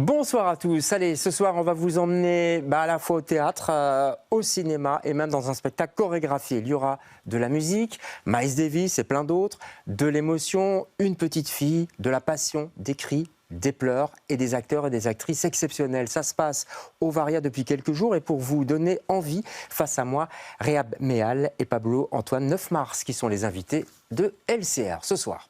Bonsoir à tous. Allez, ce soir, on va vous emmener à la fois au théâtre, au cinéma et même dans un spectacle chorégraphié. Il y aura de la musique, Miles Davis et plein d'autres, de l'émotion, une petite fille, de la passion, des cris, des pleurs et des acteurs et des actrices exceptionnels. Ça se passe au Varia depuis quelques jours et pour vous donner envie, face à moi, Réhab Méal et Pablo Antoine 9 mars qui sont les invités de LCR ce soir.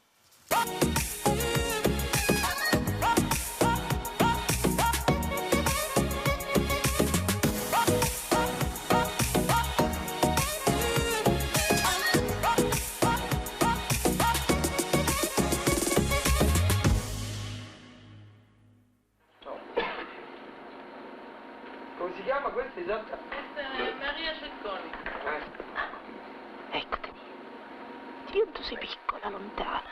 Come si chiama questa esatta? Maria Cecconi. Eccoti. Dio, tu sei piccola, lontana.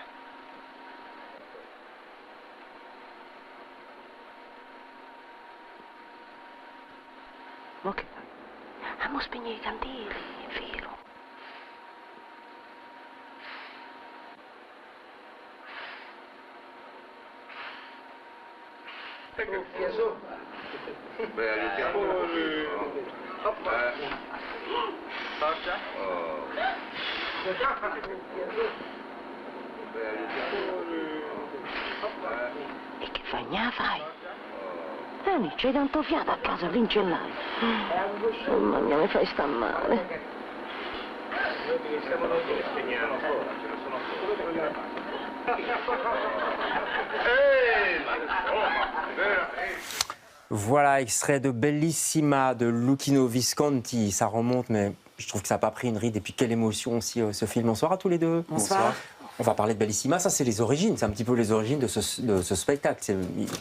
Ma che fai? Mo spegni i candeli, è vero. Cuffia sopra. Beh, aiutiamo. Forza. Beh, E che fai? Ne fai? Dani, c'hai tanto fiato a casa, l'incellaio. Mamma mia, mi fai sta male. Siamo noi che spegniamo. Ce ne sono solo. Ma insomma, Voilà, extrait de Bellissima de Luchino Visconti. Ça remonte, mais je trouve que ça n'a pas pris une ride. Et puis quelle émotion aussi ce film. Bonsoir à tous les deux. Bonsoir. On va parler de Bellissima. Ça, c'est les origines. C'est un petit peu les origines de ce spectacle. C'est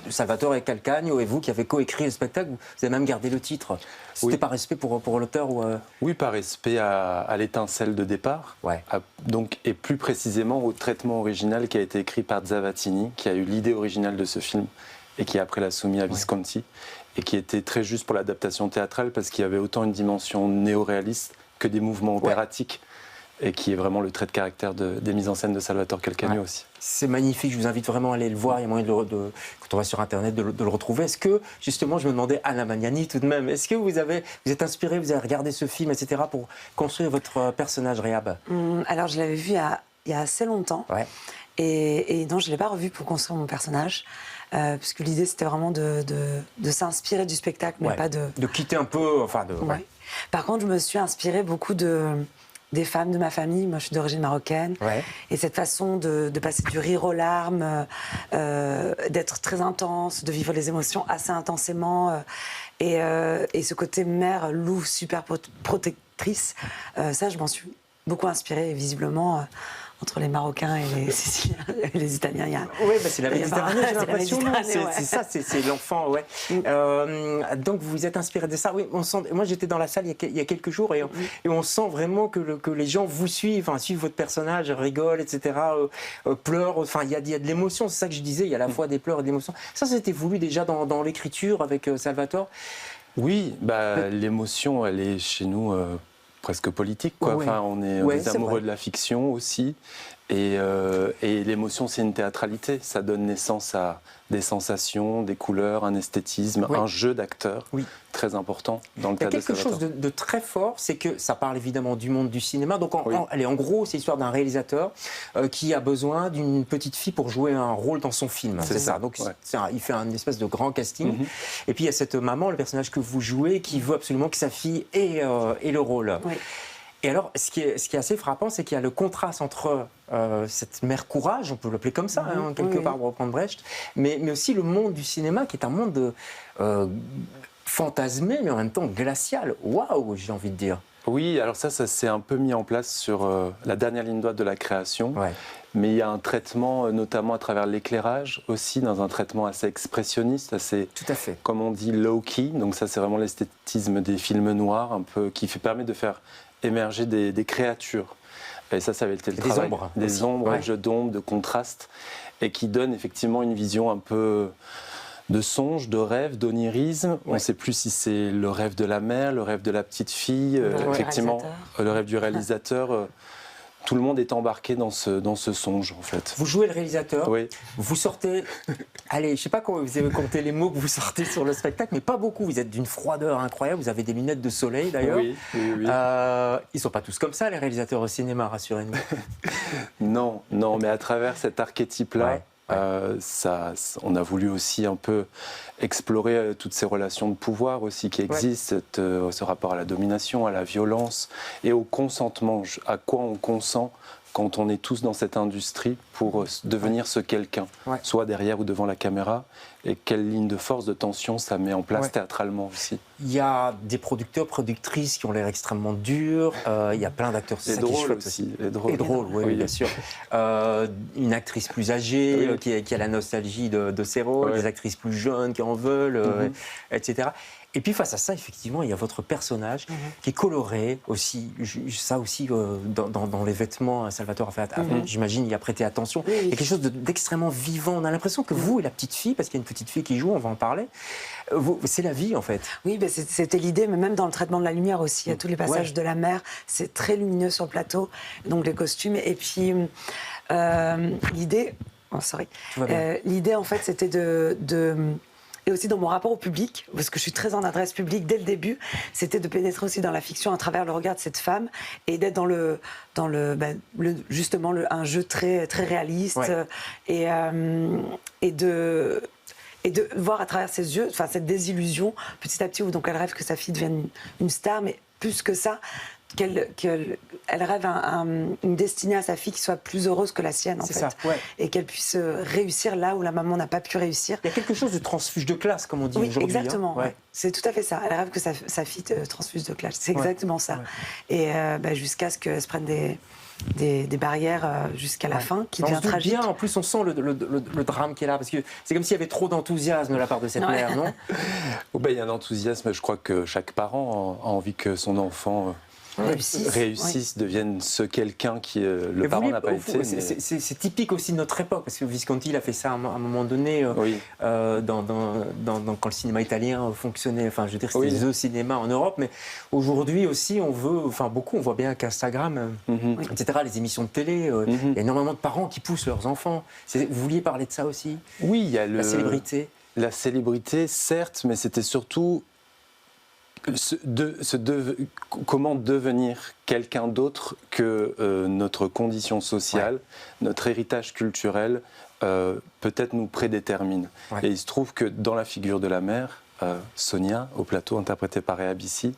Salvatore Calcagno et vous qui avez coécrit le spectacle. Vous avez même gardé le titre. C'était Oui. par respect pour l'auteur ou Oui, par respect à l'étincelle de départ, Ouais. donc, et plus précisément au traitement original qui a été écrit par Zavattini, qui a eu l'idée originale de ce film et qui après l'a soumis à Visconti, et qui était très juste pour l'adaptation théâtrale parce qu'il y avait autant une dimension néo-réaliste que des mouvements opératiques, et qui est vraiment le trait de caractère des mises en scène de Salvatore Calcagno aussi. C'est magnifique, je vous invite vraiment à aller le voir. Il y a moyen, quand on va sur Internet, de le retrouver. Est-ce que, justement, je me demandais, Anna Magnani tout de même, est-ce que vous êtes inspiré, vous avez regardé ce film, etc., pour construire votre personnage, Réhab? Alors, je l'avais vu il y a assez longtemps. Ouais. Et non, je ne l'ai pas revu pour construire mon personnage. Puisque l'idée, c'était vraiment de s'inspirer du spectacle, mais pas de... De quitter un peu, enfin... Ouais. Par contre, je me suis inspirée beaucoup des femmes de ma famille. Moi, je suis d'origine marocaine. Ouais. Et cette façon de passer du rire aux larmes, d'être très intense, de vivre les émotions assez intensément. Et ce côté mère, loup, super protectrice, ça, je m'en suis beaucoup inspirée. Et visiblement, entre les Marocains et les Siciliens et les Italiens, il y a... Oui, c'est la Méditerranée, j'ai l'impression. C'est ça, c'est l'enfant, ouais. Donc, vous vous êtes inspiré de ça. Oui, on sent, moi, j'étais dans la salle il y a quelques jours et on sent vraiment que les gens vous suivent, suivent votre personnage, rigolent, etc., pleurent. Enfin, il y a de l'émotion, c'est ça que je disais, il y a à la fois des pleurs et de l'émotion. Ça, c'était voulu déjà dans l'écriture avec Salvatore? Oui, l'émotion, elle est chez nous... presque politique, quoi. Ouais. Enfin, on est amoureux de la fiction aussi. Et l'émotion, c'est une théâtralité. Ça donne naissance à des sensations, des couleurs, un esthétisme, un jeu d'acteurs très important dans le Il y a théâtre de quelque chose Salvatore. de très fort, c'est que ça parle évidemment du monde du cinéma. Donc, en gros, c'est l'histoire d'un réalisateur qui a besoin d'une petite fille pour jouer un rôle dans son film. C'est ça. Donc, il fait un espèce de grand casting. Et puis, il y a cette maman, le personnage que vous jouez, qui veut absolument que sa fille ait le rôle. Oui. Et alors, ce qui est assez frappant, c'est qu'il y a le contraste entre cette mère courage, on peut l'appeler comme ça, quelque part, pour reprendre Brecht, mais aussi le monde du cinéma, qui est un monde fantasmé, mais en même temps glacial. Waouh, j'ai envie de dire. Oui, alors ça s'est un peu mis en place sur la dernière ligne droite de la création. Ouais. Mais il y a un traitement, notamment à travers l'éclairage, aussi dans un traitement assez expressionniste, assez, Tout à fait. comme on dit, low-key. Donc ça, c'est vraiment l'esthétisme des films noirs, un peu, qui permet de faire émerger des créatures. Et ça avait été le travail. Des ombres, jeux d'ombre, de contraste, et qui donne effectivement une vision un peu de songe, de rêve, d'onirisme. On ne sait plus si c'est le rêve de la mère, le rêve de la petite fille, effectivement, le rêve du réalisateur. tout le monde est embarqué dans ce songe, en fait. Vous jouez le réalisateur, Oui. vous sortez, allez, je ne sais pas comment vous avez compté les mots que vous sortez sur le spectacle, mais pas beaucoup. Vous êtes d'une froideur incroyable, vous avez des lunettes de soleil d'ailleurs. Oui. Ils ne sont pas tous comme ça, les réalisateurs au cinéma, rassurez-nous. Non, mais à travers cet archétype-là, on a voulu aussi un peu explorer toutes ces relations de pouvoir aussi qui existent, ce rapport à la domination, à la violence et au consentement, à quoi on consent quand on est tous dans cette industrie pour devenir ce quelqu'un, soit derrière ou devant la caméra, et quelle ligne de force, de tension ça met en place théâtralement aussi. Il y a des producteurs, productrices qui ont l'air extrêmement durs, il y a plein d'acteurs, c'est Et ça qui est drôle chouette aussi. Et drôle, oui, bien sûr. Une actrice plus âgée qui a la nostalgie de ses rôles, des actrices plus jeunes qui en veulent, etc. Et puis face à ça, effectivement, il y a votre personnage qui est coloré aussi. Ça aussi, dans les vêtements, Salvatore a fait, j'imagine, il a prêté attention. Oui. Il y a quelque chose d'extrêmement vivant. On a l'impression que vous et la petite fille, parce qu'il y a une petite fille qui joue, on va en parler, c'est la vie en fait. Oui, ben c'était l'idée, mais même dans le traitement de la lumière aussi. Il y a tous les passages de la mer, c'est très lumineux sur le plateau, donc les costumes. Et puis l'idée, l'idée en fait, c'était et aussi dans mon rapport au public, parce que je suis très en adresse publique dès le début, c'était de pénétrer aussi dans la fiction à travers le regard de cette femme et d'être justement un jeu très très réaliste et de voir à travers ses yeux, enfin cette désillusion petit à petit où donc elle rêve que sa fille devienne une star, mais plus que ça. Elle rêve une destinée à sa fille qui soit plus heureuse que la sienne, en fait. Ça, et qu'elle puisse réussir là où la maman n'a pas pu réussir. Il y a quelque chose de transfuge de classe, comme on dit aujourd'hui. Exactement. Hein. C'est tout à fait ça. Elle rêve que sa fille transfuse de classe. C'est exactement ça. Et jusqu'à ce qu'elle se prenne des barrières jusqu'à la fin, qui devient tragique. Bien, en plus, on sent le drame qui est là, parce que c'est comme s'il y avait trop d'enthousiasme de la part de cette mère, non? Il y a un enthousiasme, je crois que chaque parent a envie que son enfant réussissent, deviennent ce quelqu'un qui le parent n'a pas été. C'est typique aussi de notre époque, parce que Visconti il a fait ça à un moment donné, quand le cinéma italien fonctionnait, enfin je veux dire c'était the cinéma en Europe, mais aujourd'hui aussi on voit bien qu'Instagram, etc., les émissions de télé, il y a énormément de parents qui poussent leurs enfants. Vous vouliez parler de ça aussi? Oui, il y a la célébrité. La célébrité, certes, mais c'était surtout comment devenir quelqu'un d'autre que notre condition sociale, notre héritage culturel peut-être nous prédétermine. Et il se trouve que dans la figure de la mère, Sonia, au plateau, interprétée par Réa Bissi,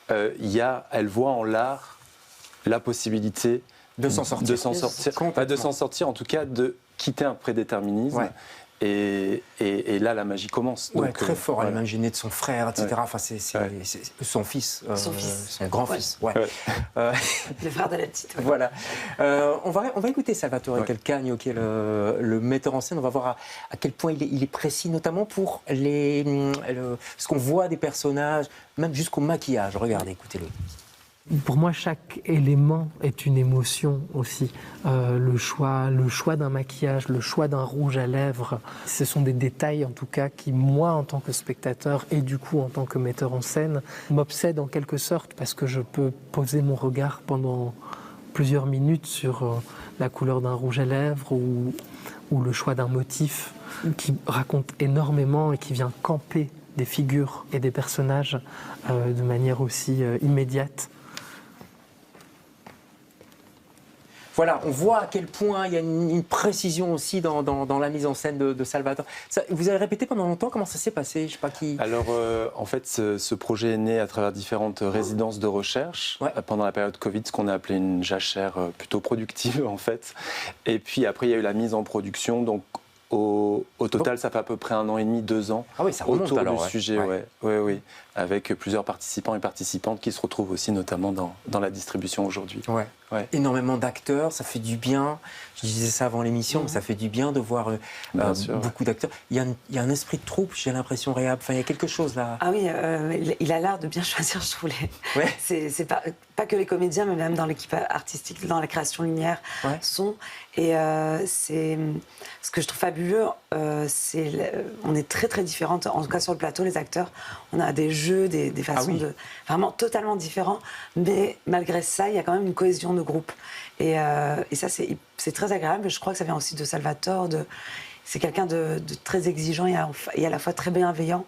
elle voit en l'art la possibilité de s'en sortir, en tout cas de quitter un prédéterminisme. Et là, la magie commence. Donc, très fort, elle est même gênée de son frère, etc. Enfin, c'est son fils, son grand-fils. Le frère de la petite. Voilà. On va écouter Salvatore Calcagno, qui est le metteur en scène. On va voir à quel point il est précis, notamment pour ce qu'on voit des personnages, même jusqu'au maquillage. Regardez, écoutez-le. Pour moi, chaque élément est une émotion aussi. Le choix d'un maquillage, le choix d'un rouge à lèvres, ce sont des détails en tout cas qui, moi, en tant que spectateur et du coup en tant que metteur en scène, m'obsèdent en quelque sorte parce que je peux poser mon regard pendant plusieurs minutes sur la couleur d'un rouge à lèvres ou le choix d'un motif qui raconte énormément et qui vient camper des figures et des personnages de manière aussi immédiate. Voilà, on voit à quel point il y a une précision aussi dans la mise en scène de Salvatore. Vous avez répété pendant longtemps, comment ça s'est passé? Je sais pas qui. Alors, en fait, ce projet est né à travers différentes résidences de recherche pendant la période Covid, ce qu'on a appelé une jachère plutôt productive, en fait. Et puis après, il y a eu la mise en production, donc au total, ça fait à peu près 1 an et demi, 2 ans ça remonte, autour alors, du sujet, avec plusieurs participants et participantes qui se retrouvent aussi notamment dans la distribution aujourd'hui. Énormément d'acteurs, ça fait du bien. Je disais ça avant l'émission, mais ça fait du bien de voir beaucoup d'acteurs. Il y a un esprit de troupe, j'ai l'impression, Réa. Enfin, il y a quelque chose là. Ah oui, il a l'air de bien choisir, je trouve. C'est pas que les comédiens, mais même dans l'équipe artistique, dans la création lumière, son. Et c'est ce que je trouve fabuleux, on est très très différentes. En tout cas sur le plateau, les acteurs, on a des jeux, des façons de vraiment totalement différents. Mais malgré ça, il y a quand même une cohésion de groupe. Et ça, c'est très agréable. Je crois que ça vient aussi de Salvatore. C'est quelqu'un de très exigeant et à la fois très bienveillant.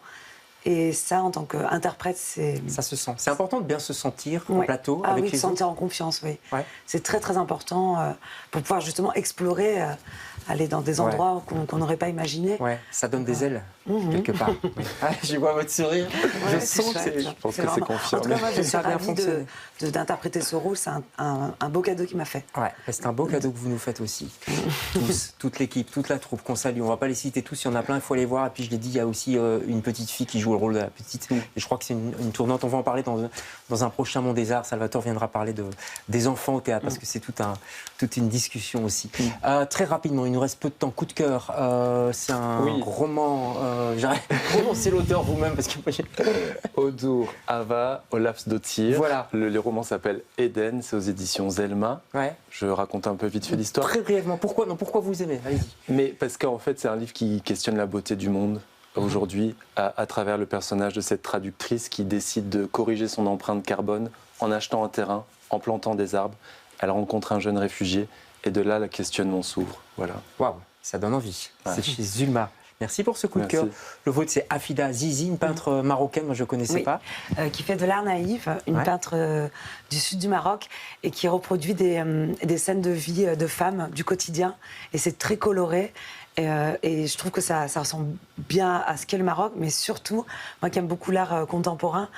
Et ça, en tant qu'interprète, c'est... Ça se sent. C'est important de bien se sentir en plateau avec oui, les de se sentir autres. en confiance, oui. Ouais. C'est très, très important pour pouvoir justement explorer, aller dans des endroits qu'on n'aurait pas imaginés. Ouais, ça donne des ailes, quelque part. Ah, je vois votre sourire. Je sens que c'est... Je pense que c'est confirmé. En tout cas, moi, je suis Ça a bien ravie fonctionné. d'interpréter ce rôle. C'est un beau cadeau qu'il m'a fait. Ouais, c'est un beau cadeau que vous nous faites aussi. Tous, toute l'équipe, toute la troupe qu'on salue. On va pas les citer tous, il y en a plein, il faut les voir. Et puis je l'ai dit, il y a aussi une petite fille qui joue le rôle de la petite. Et je crois que c'est une tournante. On va en parler dans un prochain Monde des Arts. Salvatore viendra parler des enfants au théâtre parce que c'est toute une discussion aussi. Très rapidement, il nous reste peu de temps. Coup de cœur, c'est un roman. Prononcez l'auteur vous-même parce que Odur Ava Olafsdottir. Voilà. Le roman s'appelle Eden, c'est aux éditions Zelma. Ouais. Je raconte un peu vite fait l'histoire. Très brièvement, pourquoi vous aimez? Allez-y. Mais parce qu'en fait, c'est un livre qui questionne la beauté du monde aujourd'hui à travers le personnage de cette traductrice qui décide de corriger son empreinte carbone en achetant un terrain, en plantant des arbres. Elle rencontre un jeune réfugié et de là, le questionnement s'ouvre. Voilà. Waouh, ça donne envie. Ouais. C'est chez Zulma. Merci pour ce coup Merci. de cœur. Le vôtre, c'est Afida Zizi, une peintre marocaine, moi je ne connaissais pas. Qui fait de l'art naïf, une peintre du sud du Maroc et qui reproduit des scènes de vie de femmes du quotidien. Et c'est très coloré. Et je trouve que ça ressemble bien à ce qu'est le Maroc, mais surtout, moi qui aime beaucoup l'art contemporain,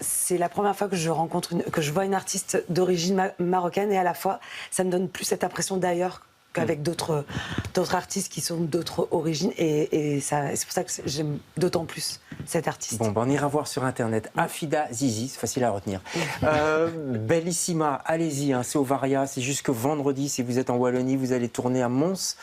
c'est la première fois que je vois une artiste d'origine marocaine et à la fois, ça me donne plus cette impression d'ailleurs qu'avec d'autres artistes qui sont d'autres origines et c'est pour ça que j'aime d'autant plus cet artiste. Bon, on ira voir sur internet. Afida Zizi, c'est facile à retenir. Bellissima, allez-y, hein, c'est au Varia, c'est jusque vendredi. Si vous êtes en Wallonie, vous allez tourner à Mons,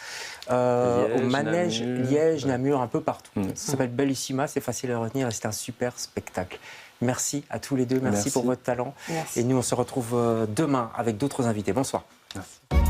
au Manège, Namur. Liège, Namur, un peu partout. Ça s'appelle Bellissima, c'est facile à retenir et c'est un super spectacle. Merci à tous les deux, merci. Pour votre talent. Merci. Et nous, on se retrouve demain avec d'autres invités. Bonsoir. Merci.